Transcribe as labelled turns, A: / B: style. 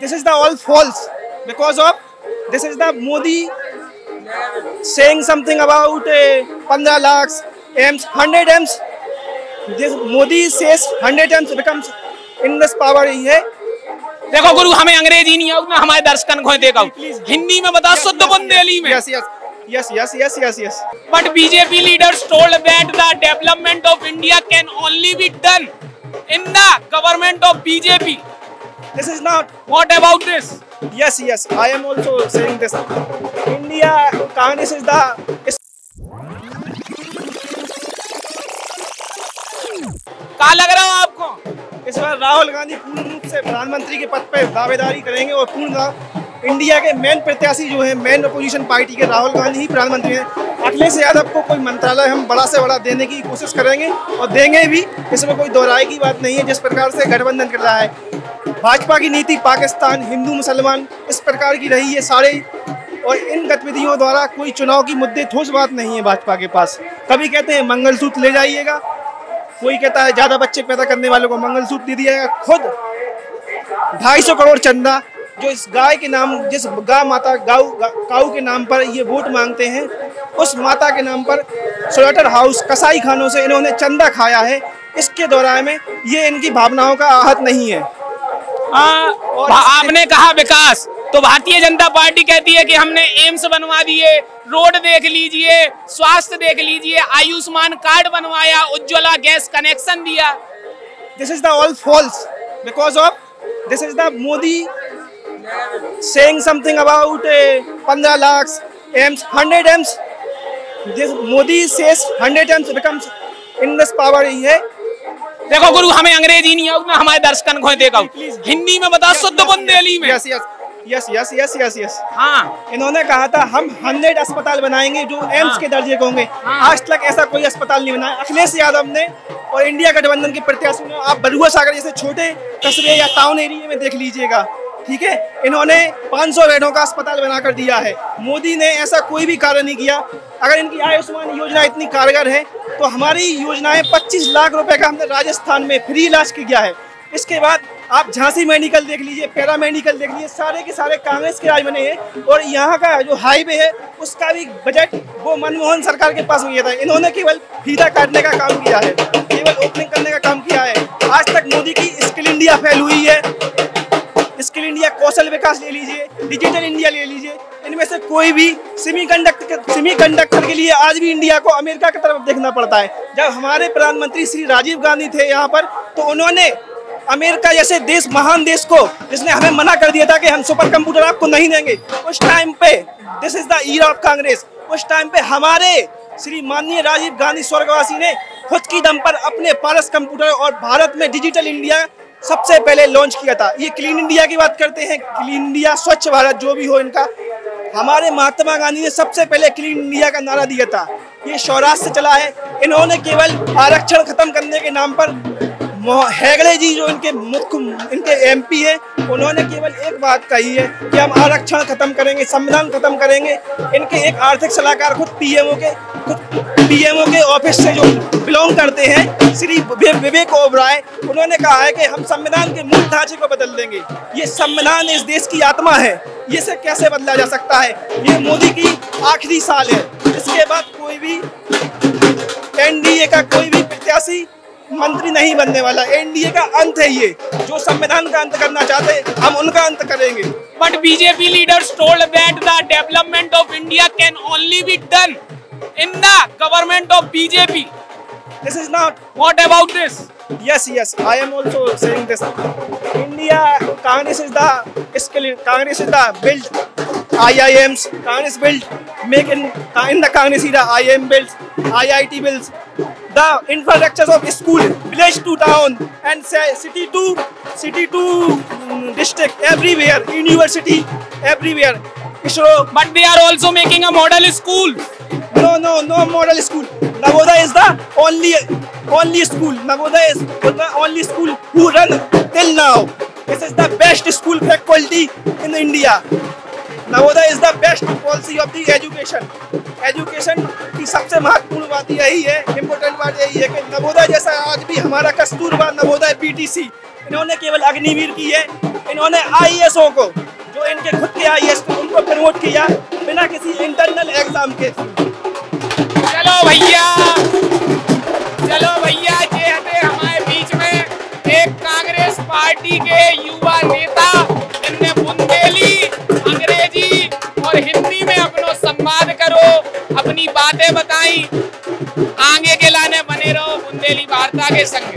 A: This is the all false because of this is the Modi saying something about 15 lakhs M's, 100 M's. This Modi says 100 M's becomes in this power ही है।
B: देखो गुरु, हमें अंग्रेजी नहीं आऊँ ना, हमारे दर्शकन को देखो हिंदी में बता, शुद्ध बुंदेली में।
A: Yes.
B: But BJP leaders told that the development of India can only be done in the government of BJP.
A: This is not.
B: What about this?
A: Yes. I am also saying this. India Congress is the.
B: क्या लग रहा है आपको?
A: इस बार राहुल गांधी पूर्ण रूप से प्रधानमंत्री के पद पर दावेदारी करेंगे और पूर्ण इंडिया के मेन प्रत्याशी जो है, मेन अपोजिशन पार्टी के राहुल गांधी ही प्रधानमंत्री हैं। अखिलेश यादव को कोई मंत्रालय हम बड़ा से बड़ा देने की कोशिश करेंगे और देंगे भी, इसमें कोई दो राय की बात नहीं है। जिस प्रकार से गठबंधन कर रहा है, भाजपा की नीति पाकिस्तान, हिंदू मुसलमान इस प्रकार की रही है सारे, और इन गतिविधियों द्वारा कोई चुनाव की मुद्दे ठोस बात नहीं है भाजपा के पास। कभी कहते हैं मंगलसूत्र ले जाइएगा, कोई कहता है ज्यादा बच्चे पैदा करने वालों को मंगलसूत्र दे दिया जाएगा। खुद 250 करोड़ चंदा जो इस गाय के नाम, जिस गाय माता काऊ के नाम पर ये वोट मांगते हैं, उस माता के नाम पर स्लॉटर हाउस, कसाई खानों से इन्होंने चंदा खाया है। इसके दौरान में ये इनकी भावनाओं का आहत नहीं है।
B: और आपने कहा विकास, तो भारतीय जनता पार्टी कहती है कि हमने एम्स बनवा दिए, रोड देख लीजिए, स्वास्थ्य देख लीजिए, आयुष्मान कार्ड बनवाया, उज्ज्वला गैस कनेक्शन दिया।
A: This is the all false because of this is the Modi saying something about 15 lakhs M's, 100 M's. This Modi says 100 M's becomes in this power ही है।
B: देखो गुरु, हमें अंग्रेजी नहीं आऊँ ना, हमारे दर्शकन को देखो हिंदी में बता, शुद्ध बुंदेली में।
A: यस।
B: हाँ,
A: इन्होंने कहा था हम 100 अस्पताल बनाएंगे जो एम्स के दर्जे के होंगे। आज तक ऐसा कोई अस्पताल नहीं बनाया अखिलेश यादव ने और इंडिया गठबंधन के प्रत्याशी ने। आप बलुआ सागर जैसे छोटे कस्बे या टाउन एरिया में देख लीजिएगा, ठीक है, इन्होंने 500 बेडों का अस्पताल बनाकर दिया है। मोदी ने ऐसा कोई भी कार्य नहीं किया। अगर इनकी आयुष्मान योजना इतनी कारगर है तो हमारी योजनाएं 25 लाख रुपए का हमने राजस्थान में फ्री इलाज किया है। इसके बाद आप झांसी मेडिकल देख लीजिए, पैरा मेडिकल देख लीजिए, सारे के सारे कांग्रेस के राज बने हैं। और यहाँ का जो हाईवे है उसका भी बजट वो मनमोहन सरकार के पास हुआ था। इन्होंने केवल फीता काटने का काम किया है, केवल ओपनिंग करने का काम किया है। आज तक मोदी की स्किल इंडिया फेल हुई है। स्किल इंडिया, कौशल विकास ले लीजिए, डिजिटल इंडिया ले लीजिए, इनमें से कोई भी सेमीकंडक्टर के लिए आज भी इंडिया को अमेरिका की तरफ देखना पड़ता है। जब हमारे प्रधानमंत्री श्री राजीव गांधी थे यहाँ पर, तो उन्होंने अमेरिका जैसे देश, महान देश को, जिसने हमें मना कर दिया था कि हम सुपर कंप्यूटर आपको नहीं देंगे, उस टाइम पे this is the year of Congress, उस टाइम पे हमारे श्री माननीय राजीव गांधी स्वर्गवासी ने खुद की दम पर अपने पारस कंप्यूटर और भारत में डिजिटल इंडिया सबसे पहले लॉन्च किया था। ये क्लीन इंडिया की बात करते हैं, क्लीन इंडिया, स्वच्छ भारत जो भी हो इनका, हमारे महात्मा गांधी ने सबसे पहले क्लीन इंडिया का नारा दिया था। ये स्वराज से चला है। इन्होंने केवल आरक्षण खत्म करने के नाम पर, हेगड़े जी जो इनके एमपी है, उन्होंने केवल एक बात कही है कि हम आरक्षण खत्म करेंगे, संविधान खत्म करेंगे। इनके एक आर्थिक सलाहकार खुद पीएमओ के ऑफिस से जो बिलोंग करते हैं, श्री विवेक ओबराय, उन्होंने कहा है कि हम संविधान के मूल ढांचे को बदल देंगे। ये संविधान इस देश की आत्मा है, ये से कैसे बदला जा सकता है? ये मोदी की आखिरी साल है। इसके बाद कोई भी एनडीए का कोई भी प्रत्याशी मंत्री नहीं बनने वाला। एनडीए का अंत है ये। जो संविधान का अंत करना चाहते हैं, हम उनका अंत करेंगे।
B: But BJP leaders told that the development of India can only be done in the government of BJP.
A: This is not.
B: What about this?
A: Yes. I am also saying this. India Congress is the build IIMs. Congress build make in the Congress era IIM builds, IIT builds. The infrastructures of school, village to town, and city to district, everywhere, university, everywhere.
B: But they are also making a model school.
A: No model school. Navodaya is the only school. Navodaya is the only school who run till now. This is the best school faculty in India. Navodaya is the best policy of the education. Education की सबसे महत्वपूर्ण बात यही है, important बात यही है कि नवोदय जैसा आज भी हमारा कस्तूरबा नवोदय पीटीसी इन्होंने केवल अग्निवीर की है, इन्होंने आईएएसओ को, जो इनके खुद के आईएएस थे, उनको प्रमोट किया बिना किसी इंटरनल एग्जाम के।
B: चलो भैया ये हटे हमारे बीच में एक कांग्रेस पार्टी के युवा नेता, जिनने बुंदेली, अंग्रेजी और हिंदी में अपनो संवाद करो, अपनी बातें बताई। आगे के लाने बने रहो बुंदेली वार्ता के संग।